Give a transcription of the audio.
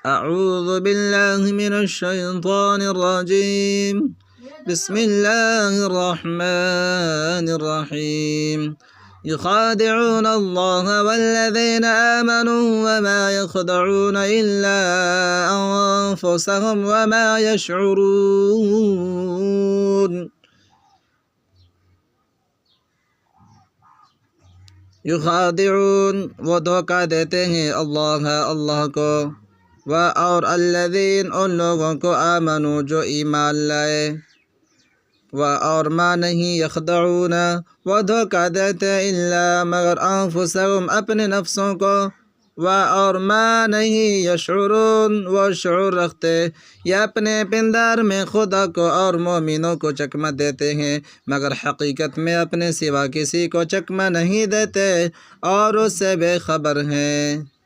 أعوذ بالله من الشيطان الرجيم بسم الله الرحمن الرحيم يخادعون الله والذين آمنوا وما يخدعون إلا أنفسهم وما يشعرون युखादिऊन वो धोखा देते हैं अल्लाह को व और अल्लज़ीन उन लोगों को आमनू जो ईमान लाए व और मा नहीं यखदऊन वो धोखा देते इल्ला मगर अनफुसहुम अपने नफ्सों को व और मा नहीं यशउरून वो शऊर रखते या अपने पिंदार में खुदा को और मोमिनों को चकमा देते हैं मगर हकीकत में अपने सिवा किसी को चकमा नहीं देते और उससे बेखबर हैं।